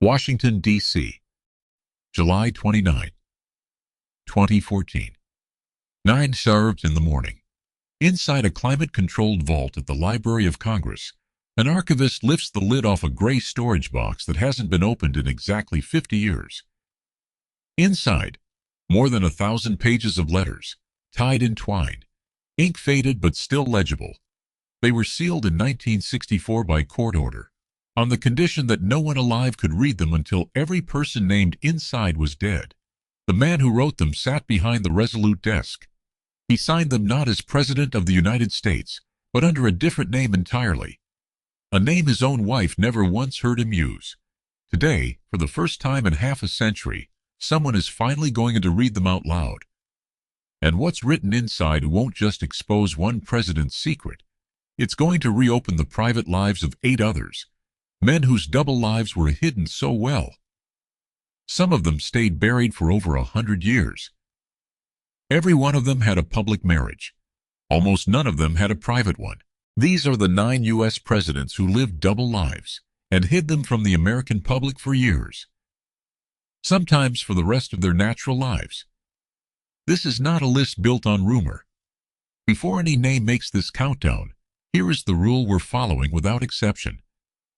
Washington, D.C., July 29, 2014. 9 served in the morning. Inside a climate-controlled vault at the Library of Congress, an archivist lifts the lid off a gray storage box that hasn't been opened in exactly 50 years. Inside, more than 1,000 pages of letters, tied in twine, ink faded but still legible. They were sealed in 1964 by court order, on the condition that no one alive could read them until every person named inside was dead. The man who wrote them sat behind the resolute desk. He signed them not as President of the United States, but under a different name entirely, a name his own wife never once heard him use. Today, for the first time in half a century, someone is finally going to read them out loud. And what's written inside won't just expose one president's secret. It's going to reopen the private lives of 8 others, men whose double lives were hidden so well. Some of them stayed buried for over 100 years. Every one of them had a public marriage. Almost none of them had a private one. These are the 9 U.S. presidents who lived double lives and hid them from the American public for years, sometimes for the rest of their natural lives. This is not a list built on rumor. Before any name makes this countdown, here is the rule we're following without exception.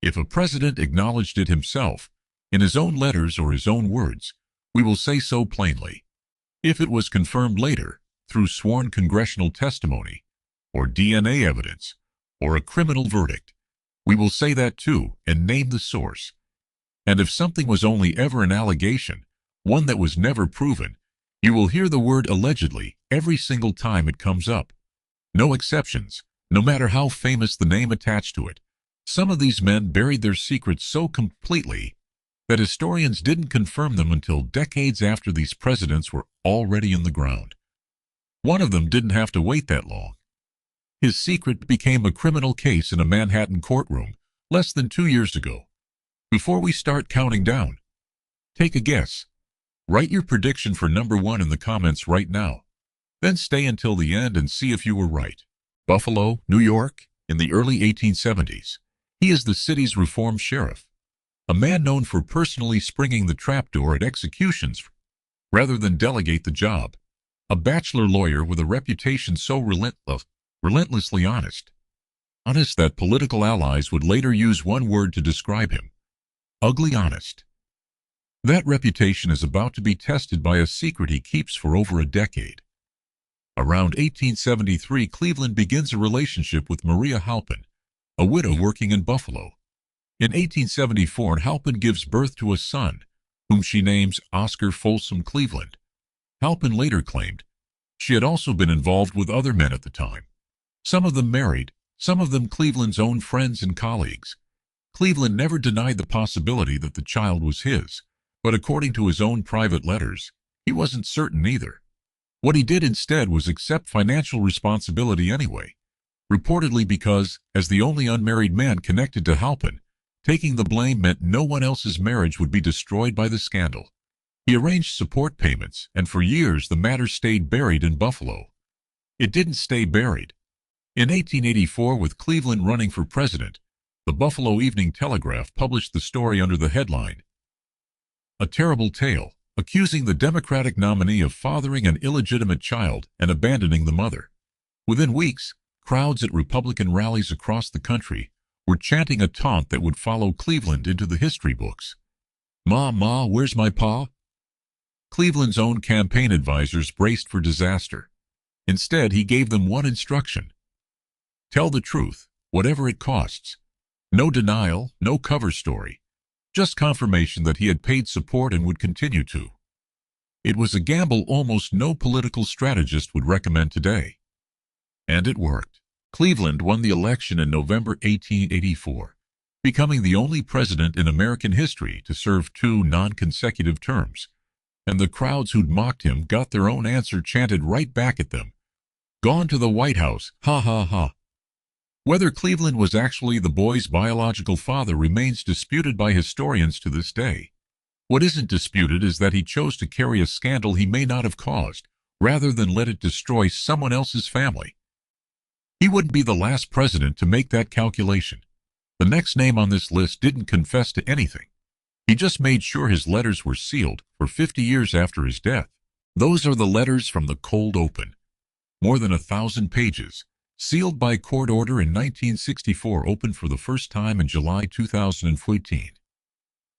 If a president acknowledged it himself, in his own letters or his own words, we will say so plainly. If it was confirmed later, through sworn congressional testimony, or DNA evidence, or a criminal verdict, we will say that too and name the source. And if something was only ever an allegation, one that was never proven, you will hear the word allegedly every single time it comes up. No exceptions, no matter how famous the name attached to it. Some of these men buried their secrets so completely that historians didn't confirm them until decades after these presidents were already in the ground. One of them didn't have to wait that long. His secret became a criminal case in a Manhattan courtroom less than 2 years ago. Before we start counting down, take a guess. Write your prediction for number 1 in the comments right now. Then stay until the end and see if you were right. Buffalo, New York, in the early 1870s. He is the city's reform sheriff, a man known for personally springing the trapdoor at executions rather than delegate the job. A bachelor lawyer with a reputation so relentlessly honest that political allies would later use one word to describe him: ugly honest. That reputation is about to be tested by a secret he keeps for over a decade. Around 1873, Cleveland begins a relationship with Maria Halpin, a widow working in Buffalo. In 1874, Halpin gives birth to a son, whom she names Oscar Folsom Cleveland. Halpin later claimed she had also been involved with other men at the time, some of them married, some of them Cleveland's own friends and colleagues. Cleveland never denied the possibility that the child was his, but according to his own private letters, he wasn't certain either. What he did instead was accept financial responsibility anyway, reportedly because, as the only unmarried man connected to Halpin, taking the blame meant no one else's marriage would be destroyed by the scandal. He arranged support payments, and for years the matter stayed buried in Buffalo. It didn't stay buried. In 1884, with Cleveland running for president, the Buffalo Evening Telegraph published the story under the headline, "A Terrible Tale," accusing the Democratic nominee of fathering an illegitimate child and abandoning the mother. Within weeks, crowds at Republican rallies across the country were chanting a taunt that would follow Cleveland into the history books. "Ma, ma, where's my pa?" Cleveland's own campaign advisors braced for disaster. Instead, he gave them one instruction: tell the truth, whatever it costs. No denial, no cover story, just confirmation that he had paid support and would continue to. It was a gamble almost no political strategist would recommend today. And it worked. Cleveland won the election in November 1884, becoming the only president in American history to serve 2 non-consecutive terms. And the crowds who'd mocked him got their own answer chanted right back at them: "Gone to the White House, ha ha ha." Whether Cleveland was actually the boy's biological father remains disputed by historians to this day. What isn't disputed is that he chose to carry a scandal he may not have caused, rather than let it destroy someone else's family. He wouldn't be the last president to make that calculation. The next name on this list didn't confess to anything. He just made sure his letters were sealed for 50 years after his death. Those are the letters from the cold open. More than 1,000 pages, sealed by court order in 1964, opened for the first time in July 2014.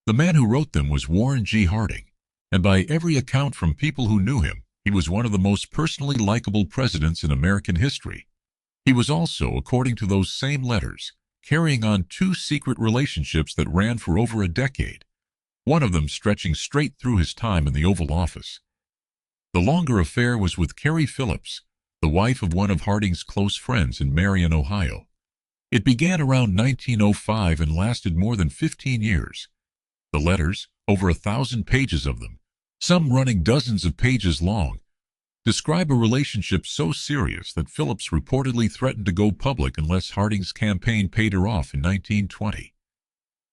The man who wrote them was Warren G. Harding, and by every account from people who knew him, he was one of the most personally likable presidents in American history. He was also, according to those same letters, carrying on 2 secret relationships that ran for over a decade, one of them stretching straight through his time in the Oval Office. The longer affair was with Carrie Phillips, the wife of one of Harding's close friends in Marion, Ohio. It began around 1905 and lasted more than 15 years. The letters, over 1,000 pages of them, some running dozens of pages long, describe a relationship so serious that Phillips reportedly threatened to go public unless Harding's campaign paid her off in 1920.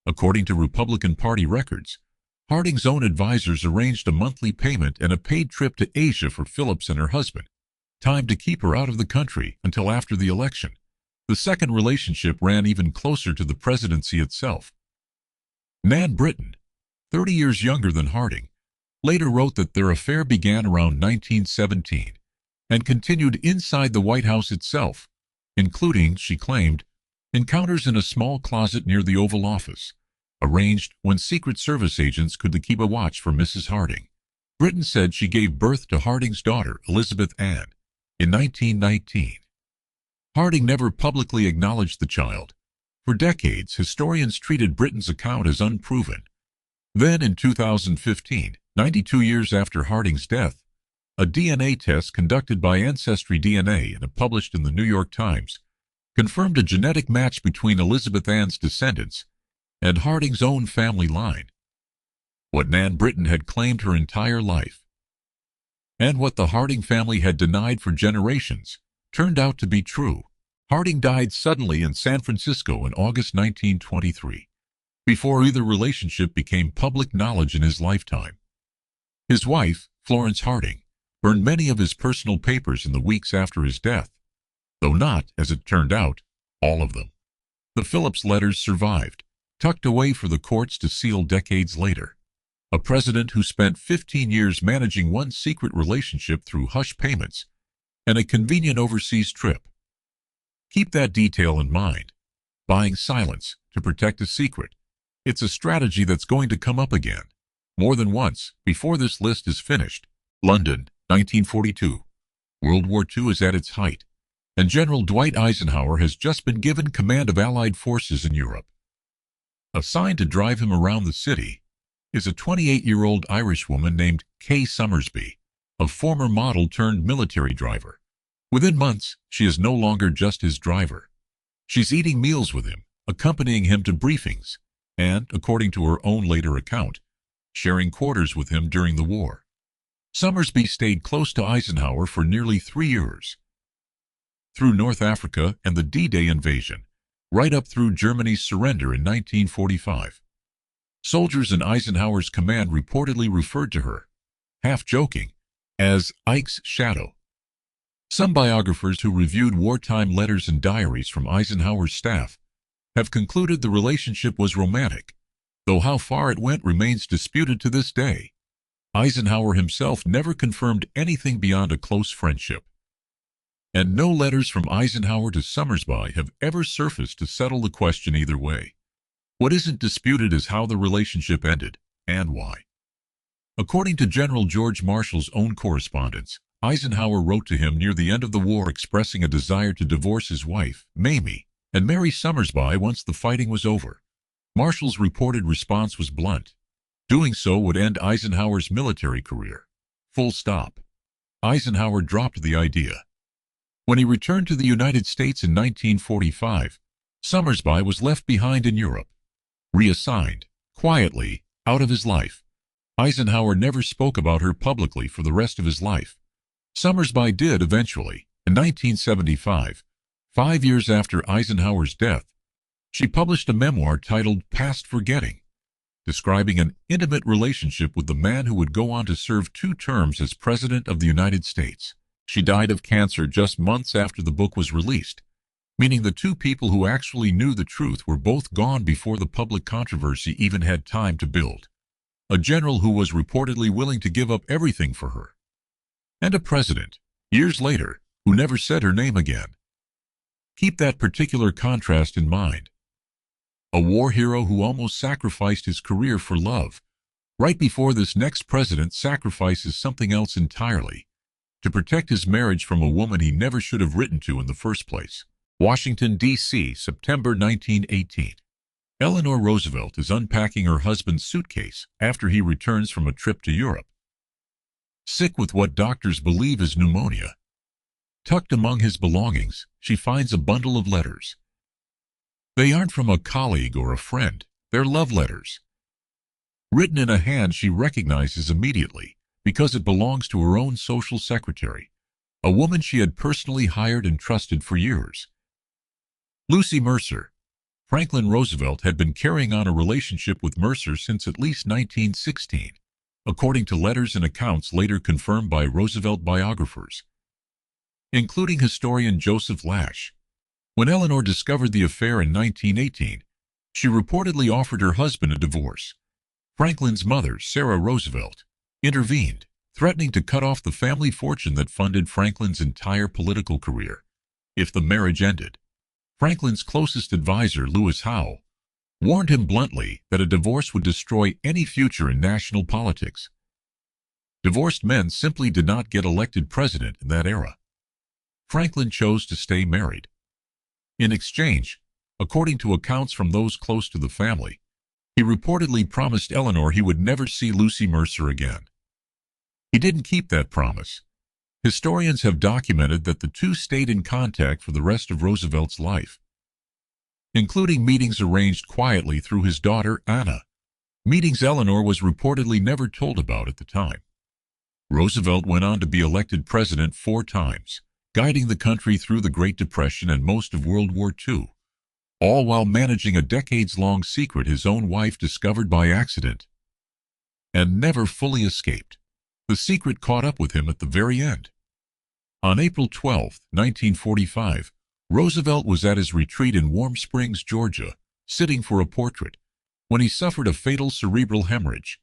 According to Republican Party records, Harding's own advisors arranged a monthly payment and a paid trip to Asia for Phillips and her husband, time to keep her out of the country until after the election. The second relationship ran even closer to the presidency itself. Nan Britton, 30 years younger than Harding, later wrote that their affair began around 1917 and continued inside the White House itself, including, she claimed, encounters in a small closet near the Oval Office, arranged when Secret Service agents could keep a watch for Mrs. Harding. Britton said she gave birth to Harding's daughter, Elizabeth Ann, in 1919. Harding never publicly acknowledged the child. For decades, historians treated Britton's account as unproven. Then in 2015, 92 years after Harding's death, a DNA test conducted by Ancestry DNA and published in the New York Times confirmed a genetic match between Elizabeth Ann's descendants and Harding's own family line. What Nan Britton had claimed her entire life, and what the Harding family had denied for generations, turned out to be true. Harding died suddenly in San Francisco in August 1923, before either relationship became public knowledge in his lifetime. His wife, Florence Harding, burned many of his personal papers in the weeks after his death, though not, as it turned out, all of them. The Phillips letters survived, tucked away for the courts to seal decades later. A president who spent 15 years managing one secret relationship through hush payments and a convenient overseas trip. Keep that detail in mind. Buying silence to protect a secret. It's a strategy that's going to come up again, more than once, before this list is finished. London, 1942. World War II is at its height, and General Dwight Eisenhower has just been given command of Allied forces in Europe. Assigned to drive him around the city is a 28-year-old Irish woman named Kay Summersby, a former model turned military driver. Within months, she is no longer just his driver. She's eating meals with him, accompanying him to briefings, and, according to her own later account, sharing quarters with him during the war. Summersby stayed close to Eisenhower for nearly 3 years. Through North Africa and the D-Day invasion, right up through Germany's surrender in 1945. Soldiers in Eisenhower's command reportedly referred to her, half joking, as Ike's shadow. Some biographers who reviewed wartime letters and diaries from Eisenhower's staff have concluded the relationship was romantic, though how far it went remains disputed to this day. Eisenhower himself never confirmed anything beyond a close friendship. And no letters from Eisenhower to Summersby have ever surfaced to settle the question either way. What isn't disputed is how the relationship ended, and why. According to General George Marshall's own correspondence, Eisenhower wrote to him near the end of the war expressing a desire to divorce his wife, Mamie, and marry Summersby once the fighting was over. Marshall's reported response was blunt. Doing so would end Eisenhower's military career. Full stop. Eisenhower dropped the idea. When he returned to the United States in 1945, Summersby was left behind in Europe, reassigned, quietly, out of his life. Eisenhower never spoke about her publicly for the rest of his life. Summersby did eventually, in 1975, 5 years after Eisenhower's death. She published a memoir titled Past Forgetting, describing an intimate relationship with the man who would go on to serve 2 terms as President of the United States. She died of cancer just months after the book was released, meaning the two people who actually knew the truth were both gone before the public controversy even had time to build. A general who was reportedly willing to give up everything for her. And a president, years later, who never said her name again. Keep that particular contrast in mind. A war hero who almost sacrificed his career for love. Right before this next president sacrifices something else entirely to protect his marriage from a woman he never should have written to in the first place. Washington, D.C., September 1918. Eleanor Roosevelt is unpacking her husband's suitcase after he returns from a trip to Europe. Sick with what doctors believe is pneumonia. Tucked among his belongings, she finds a bundle of letters. They aren't from a colleague or a friend, they're love letters. Written in a hand she recognizes immediately because it belongs to her own social secretary, a woman she had personally hired and trusted for years. Lucy Mercer. Franklin Roosevelt had been carrying on a relationship with Mercer since at least 1916, according to letters and accounts later confirmed by Roosevelt biographers, including historian Joseph Lash. When Eleanor discovered the affair in 1918, she reportedly offered her husband a divorce. Franklin's mother, Sarah Roosevelt, intervened, threatening to cut off the family fortune that funded Franklin's entire political career if the marriage ended. Franklin's closest advisor, Lewis Howe, warned him bluntly that a divorce would destroy any future in national politics. Divorced men simply did not get elected president in that era. Franklin chose to stay married. In exchange, according to accounts from those close to the family, he reportedly promised Eleanor he would never see Lucy Mercer again. He didn't keep that promise. Historians have documented that the two stayed in contact for the rest of Roosevelt's life, including meetings arranged quietly through his daughter, Anna, meetings Eleanor was reportedly never told about at the time. Roosevelt went on to be elected president 4 times, guiding the country through the Great Depression and most of World War II, all while managing a decades-long secret his own wife discovered by accident and never fully escaped. The secret caught up with him at the very end. On April 12, 1945, Roosevelt was at his retreat in Warm Springs, Georgia, sitting for a portrait, when he suffered a fatal cerebral hemorrhage.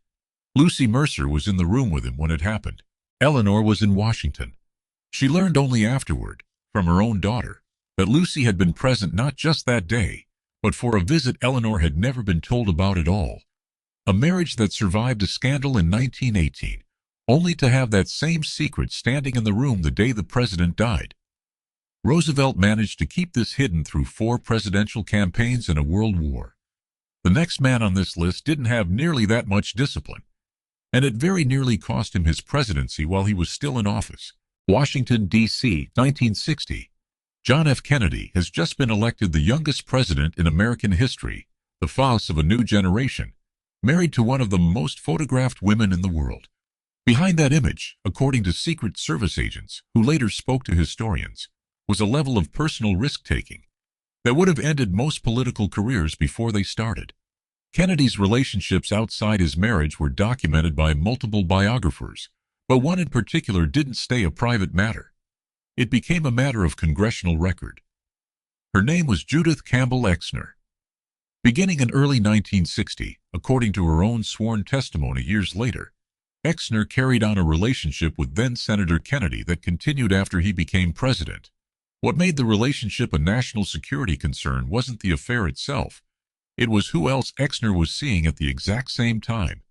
Lucy Mercer was in the room with him when it happened. Eleanor was in Washington. She learned only afterward, from her own daughter, that Lucy had been present not just that day, but for a visit Eleanor had never been told about at all. A marriage that survived a scandal in 1918, only to have that same secret standing in the room the day the president died. Roosevelt managed to keep this hidden through 4 presidential campaigns and a world war. The next man on this list didn't have nearly that much discipline, and it very nearly cost him his presidency while he was still in office. Washington, D.C., 1960. John F. Kennedy has just been elected the youngest president in American history, the face of a new generation, married to one of the most photographed women in the world. Behind that image, according to Secret Service agents who later spoke to historians, was a level of personal risk-taking that would have ended most political careers before they started. Kennedy's relationships outside his marriage were documented by multiple biographers, but one in particular didn't stay a private matter. It became a matter of congressional record. Her name was Judith Campbell Exner. Beginning in early 1960, according to her own sworn testimony years later, Exner carried on a relationship with then-Senator Kennedy that continued after he became president. What made the relationship a national security concern wasn't the affair itself. It was who else Exner was seeing at the exact same time.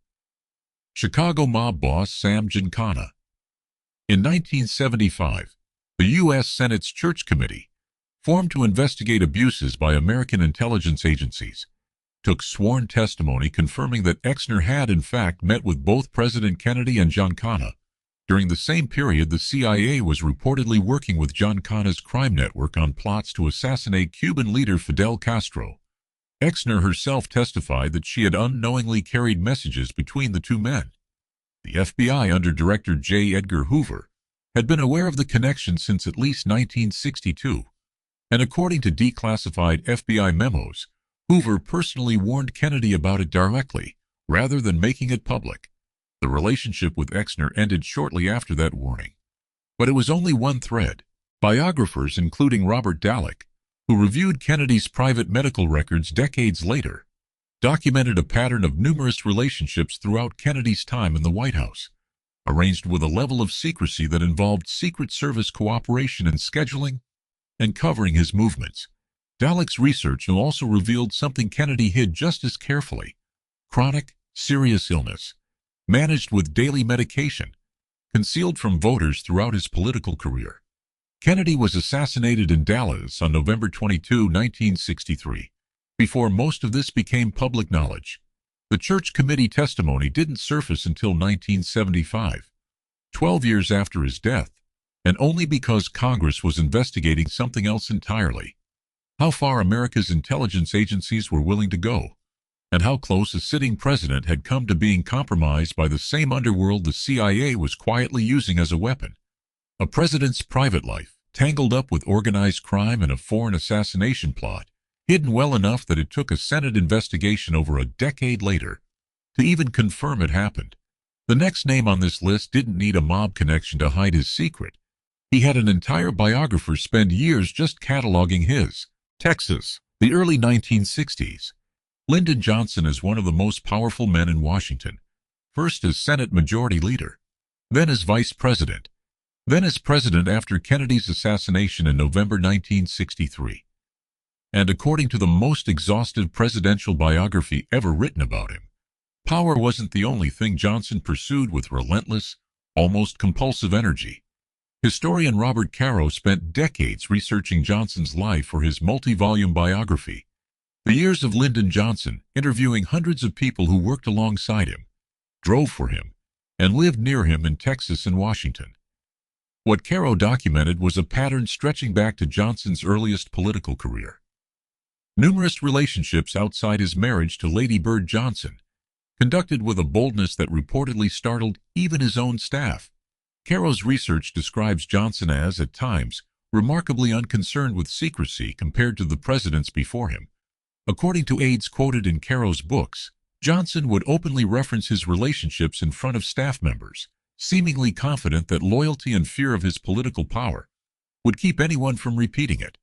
Chicago mob boss Sam Giancana. In 1975, the U.S. Senate's Church Committee, formed to investigate abuses by American intelligence agencies, took sworn testimony confirming that Exner had in fact met with both President Kennedy and Giancana. During the same period, the CIA was reportedly working with Giancana's crime network on plots to assassinate Cuban leader Fidel Castro. Exner herself testified that she had unknowingly carried messages between the two men. The FBI under Director J. Edgar Hoover had been aware of the connection since at least 1962, and according to declassified FBI memos, Hoover personally warned Kennedy about it directly, rather than making it public. The relationship with Exner ended shortly after that warning. But it was only one thread. Biographers, including Robert Dallek, who reviewed Kennedy's private medical records decades later, documented a pattern of numerous relationships throughout Kennedy's time in the White House, arranged with a level of secrecy that involved Secret Service cooperation in scheduling and covering his movements. Dalek's research also revealed something Kennedy hid just as carefully: chronic, serious illness, managed with daily medication, concealed from voters throughout his political career. Kennedy was assassinated in Dallas on November 22, 1963. Before most of this became public knowledge, the Church Committee testimony didn't surface until 1975, 12 years after his death, and only because Congress was investigating something else entirely: how far America's intelligence agencies were willing to go, and how close a sitting president had come to being compromised by the same underworld the CIA was quietly using as a weapon. A president's private life, tangled up with organized crime and a foreign assassination plot, hidden well enough that it took a Senate investigation over a decade later to even confirm it happened. The next name on this list didn't need a mob connection to hide his secret. He had an entire biographer spend years just cataloging his. Texas, the early 1960s. Lyndon Johnson is one of the most powerful men in Washington, first as Senate Majority Leader, then as Vice President, then as President after Kennedy's assassination in November 1963. And according to the most exhaustive presidential biography ever written about him, power wasn't the only thing Johnson pursued with relentless, almost compulsive energy. Historian Robert Caro spent decades researching Johnson's life for his multi-volume biography. The years of Lyndon Johnson, interviewing hundreds of people who worked alongside him, drove for him, and lived near him in Texas and Washington. What Caro documented was a pattern stretching back to Johnson's earliest political career. Numerous relationships outside his marriage to Lady Bird Johnson, conducted with a boldness that reportedly startled even his own staff. Caro's research describes Johnson as, at times, remarkably unconcerned with secrecy compared to the presidents before him. According to aides quoted in Caro's books, Johnson would openly reference his relationships in front of staff members, seemingly confident that loyalty and fear of his political power would keep anyone from repeating it.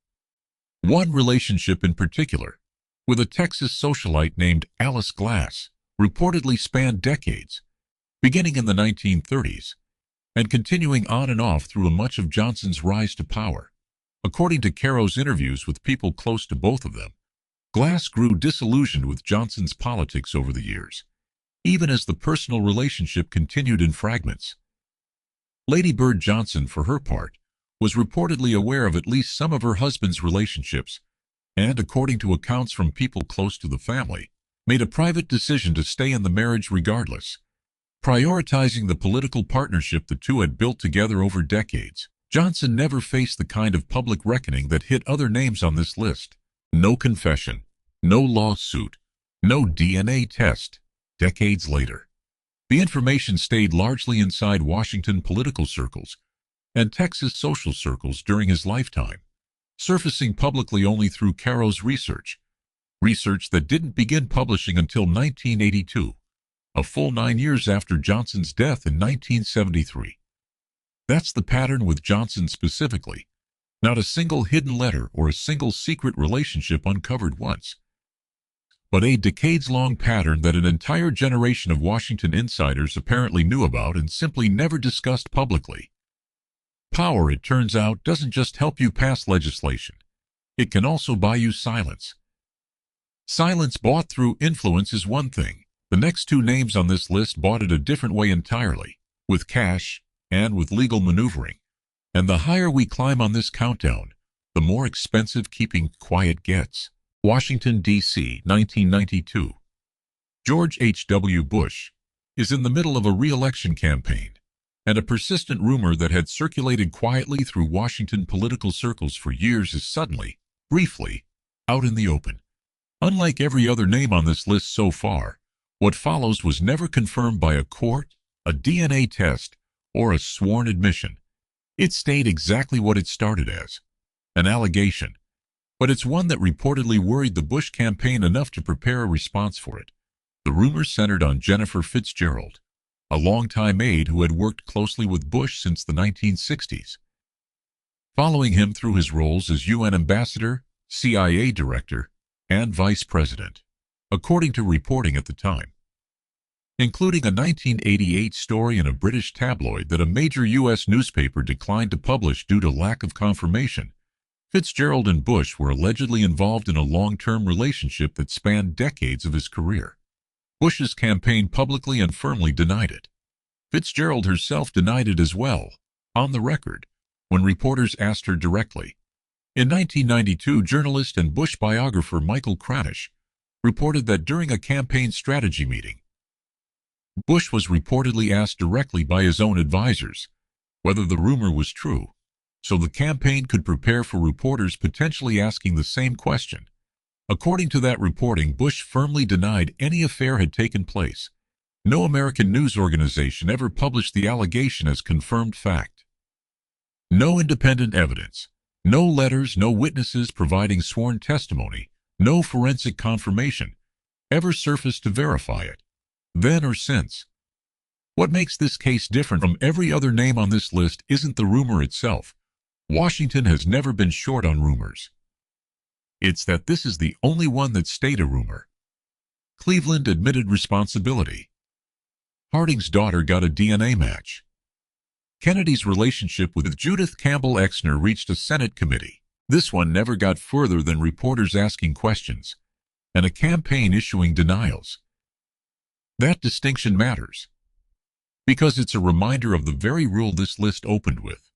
One relationship in particular, with a Texas socialite named Alice Glass, reportedly spanned decades, beginning in the 1930s, and continuing on and off through much of Johnson's rise to power. According to Caro's interviews with people close to both of them, Glass grew disillusioned with Johnson's politics over the years, even as the personal relationship continued in fragments. Lady Bird Johnson, for her part, was reportedly aware of at least some of her husband's relationships, and, according to accounts from people close to the family, made a private decision to stay in the marriage regardless, prioritizing the political partnership the two had built together over decades. Johnson never faced the kind of public reckoning that hit other names on this list. No confession, no lawsuit, no DNA test. Decades later, the information stayed largely inside Washington political circles and Texas social circles during his lifetime, surfacing publicly only through Caro's research that didn't begin publishing until 1982, a full 9 years after Johnson's death in 1973. That's the pattern with Johnson specifically. Not a single hidden letter or a single secret relationship uncovered once, but a decades-long pattern that an entire generation of Washington insiders apparently knew about and simply never discussed publicly. Power, it turns out, doesn't just help you pass legislation. It can also buy you silence. Silence bought through influence is one thing. The next two names on this list bought it a different way entirely, with cash and with legal maneuvering. And the higher we climb on this countdown, the more expensive keeping quiet gets. Washington, D.C., 1992. George H.W. Bush is in the middle of a re-election campaign, and a persistent rumor that had circulated quietly through Washington political circles for years is suddenly, briefly, out in the open. Unlike every other name on this list so far, what follows was never confirmed by a court, a DNA test, or a sworn admission. It stayed exactly what it started as, an allegation, but it's one that reportedly worried the Bush campaign enough to prepare a response for it. The rumors centered on Jennifer Fitzgerald, a longtime aide who had worked closely with Bush since the 1960s. Following him through his roles as UN ambassador, CIA director, and vice president, according to reporting at the time, including a 1988 story in a British tabloid that a major U.S. newspaper declined to publish due to lack of confirmation. Fitzgerald and Bush were allegedly involved in a long-term relationship that spanned decades of his career. Bush's campaign publicly and firmly denied it. Fitzgerald herself denied it as well, on the record, when reporters asked her directly. In 1992, journalist and Bush biographer Michael Kranish reported that during a campaign strategy meeting, Bush was reportedly asked directly by his own advisors whether the rumor was true, so the campaign could prepare for reporters potentially asking the same question. According to that reporting, Bush firmly denied any affair had taken place. No American news organization ever published the allegation as confirmed fact. No independent evidence, no letters, no witnesses providing sworn testimony, no forensic confirmation ever surfaced to verify it, then or since. What makes this case different from every other name on this list isn't the rumor itself. Washington has never been short on rumors. It's that this is the only one that stayed a rumor. Cleveland admitted responsibility. Harding's daughter got a DNA match. Kennedy's relationship with Judith Campbell Exner reached a Senate committee. This one never got further than reporters asking questions and a campaign issuing denials. That distinction matters because it's a reminder of the very rule this list opened with.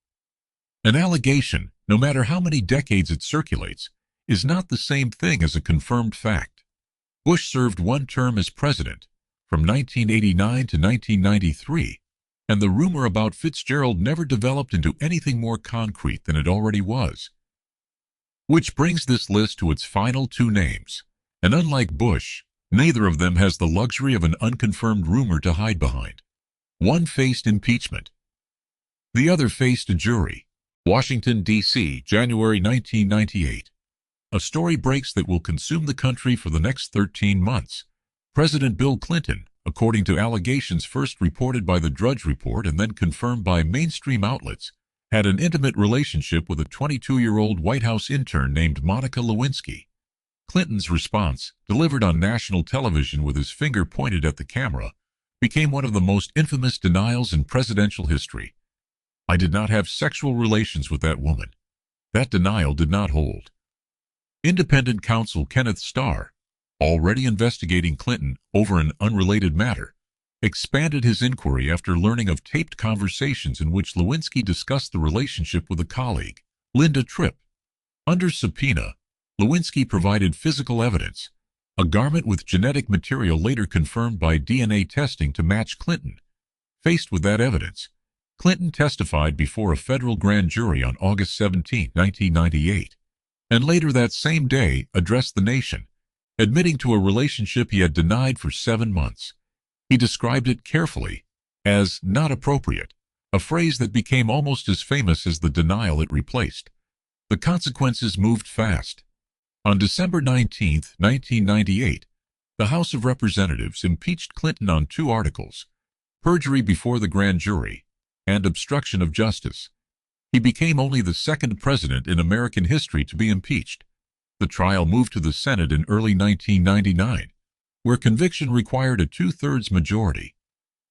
An allegation, no matter how many decades it circulates, is not the same thing as a confirmed fact. Bush served one term as president, from 1989 to 1993, and the rumor about Fitzgerald never developed into anything more concrete than it already was. Which brings this list to its final two names, and unlike Bush, neither of them has the luxury of an unconfirmed rumor to hide behind. One faced impeachment. The other faced a jury. Washington, D.C., January 1998. A story breaks that will consume the country for the next 13 months. President Bill Clinton, according to allegations first reported by the Drudge Report and then confirmed by mainstream outlets, had an intimate relationship with a 22-year-old White House intern named Monica Lewinsky. Clinton's response, delivered on national television with his finger pointed at the camera, became one of the most infamous denials in presidential history. I did not have sexual relations with that woman. That denial did not hold. Independent counsel Kenneth Starr, already investigating Clinton over an unrelated matter, expanded his inquiry after learning of taped conversations in which Lewinsky discussed the relationship with a colleague, Linda Tripp. Under subpoena, Lewinsky provided physical evidence, a garment with genetic material later confirmed by DNA testing to match Clinton. Faced with that evidence, Clinton testified before a federal grand jury on August 17, 1998, and later that same day addressed the nation, admitting to a relationship he had denied for 7 months. He described it carefully as not appropriate, a phrase that became almost as famous as the denial it replaced. The consequences moved fast. On December 19, 1998, the House of Representatives impeached Clinton on 2 articles: perjury before the grand jury and obstruction of justice. He became only the second president in American history to be impeached. The trial moved to the Senate in early 1999, where conviction required a 2/3 majority.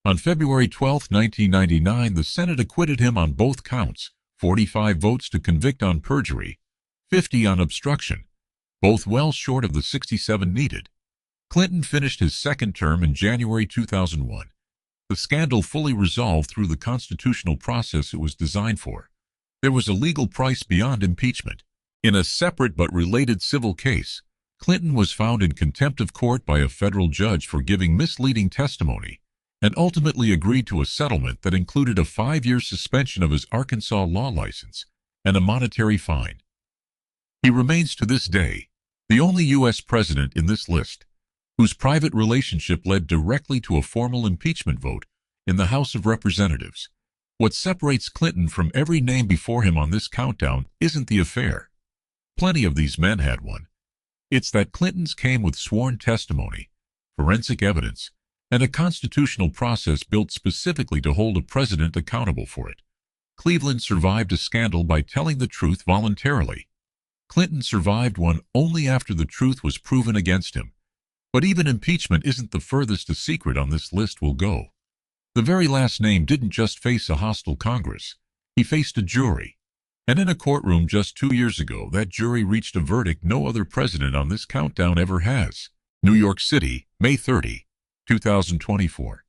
On February 12, 1999, the Senate acquitted him on both counts, 45 votes to convict on perjury, 50 on obstruction, both well short of the 67 needed. Clinton finished his second term in January 2001. The scandal fully resolved through the constitutional process it was designed for. There was a legal price beyond impeachment. In a separate but related civil case, Clinton was found in contempt of court by a federal judge for giving misleading testimony and ultimately agreed to a settlement that included a 5-year suspension of his Arkansas law license and a monetary fine. He remains to this day the only U.S. president in this list whose private relationship led directly to a formal impeachment vote in the House of Representatives. What separates Clinton from every name before him on this countdown isn't the affair. Plenty of these men had one. It's that Clinton's came with sworn testimony, forensic evidence, and a constitutional process built specifically to hold a president accountable for it. Cleveland survived a scandal by telling the truth voluntarily. Clinton survived one only after the truth was proven against him. But even impeachment isn't the furthest a secret on this list will go. The very last name didn't just face a hostile Congress. He faced a jury. And in a courtroom just 2 years ago, that jury reached a verdict no other president on this countdown ever has. New York City, May 30, 2024.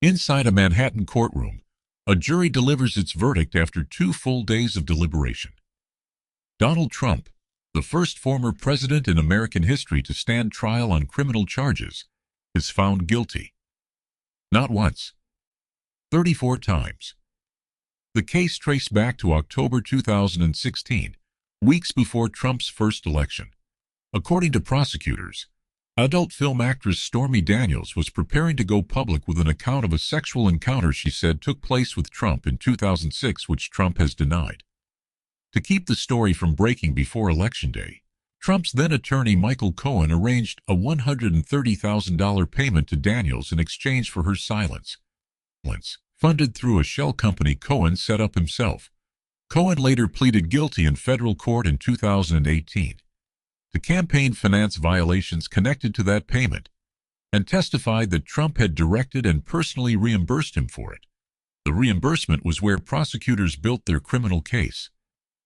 Inside a Manhattan courtroom, a jury delivers its verdict after 2 full days of deliberation. Donald Trump, the first former president in American history to stand trial on criminal charges, is found guilty. Not once, 34 times. The case traced back to October 2016, weeks before Trump's first election. According to prosecutors, adult film actress Stormy Daniels was preparing to go public with an account of a sexual encounter she said took place with Trump in 2006, which Trump has denied. To keep the story from breaking before Election Day, Trump's then attorney Michael Cohen arranged a $130,000 payment to Daniels in exchange for her silence. Funded through a shell company Cohen set up himself. Cohen later pleaded guilty in federal court in 2018 to campaign finance violations connected to that payment, and testified that Trump had directed and personally reimbursed him for it. The reimbursement was where prosecutors built their criminal case.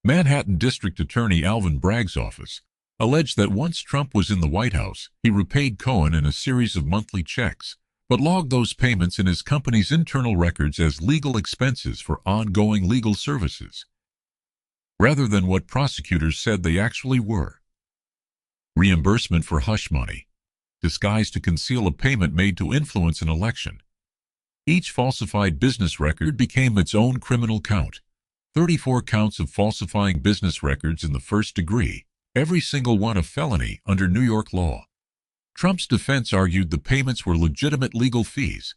Manhattan District Attorney Alvin Bragg's office alleged that once Trump was in the White House, he repaid Cohen in a series of monthly checks, but logged those payments in his company's internal records as legal expenses for ongoing legal services, rather than what prosecutors said they actually were. Reimbursement for hush money, disguised to conceal a payment made to influence an election. Each falsified business record became its own criminal count. 34 counts of falsifying business records in the first degree, every single one a felony under New York law. Trump's defense argued the payments were legitimate legal fees,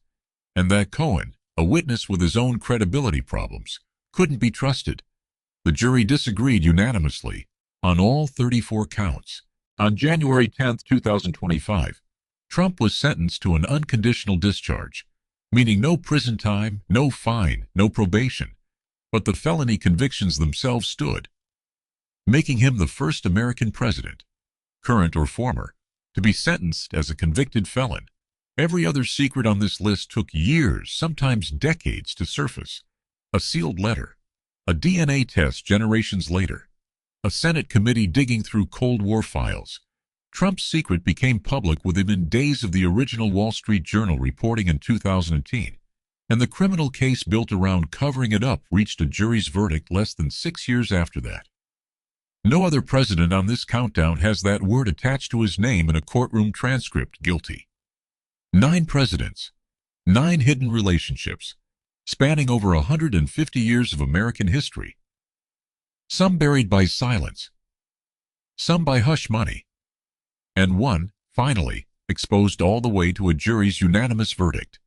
and that Cohen, a witness with his own credibility problems, couldn't be trusted. The jury disagreed unanimously on all 34 counts. On January 10, 2025, Trump was sentenced to an unconditional discharge, meaning no prison time, no fine, no probation, but the felony convictions themselves stood, making him the first American president, current or former, to be sentenced as a convicted felon. Every other secret on this list took years, sometimes decades, to surface. A sealed letter, a DNA test generations later, a Senate committee digging through Cold War files. Trump's secret became public within days of the original Wall Street Journal reporting in 2010, and the criminal case built around covering it up reached a jury's verdict less than 6 years after that. No other president on this countdown has that word attached to his name in a courtroom transcript: guilty. 9 presidents, 9 hidden relationships, spanning over 150 years of American history. Some buried by silence, some by hush money, and one, finally, exposed all the way to a jury's unanimous verdict.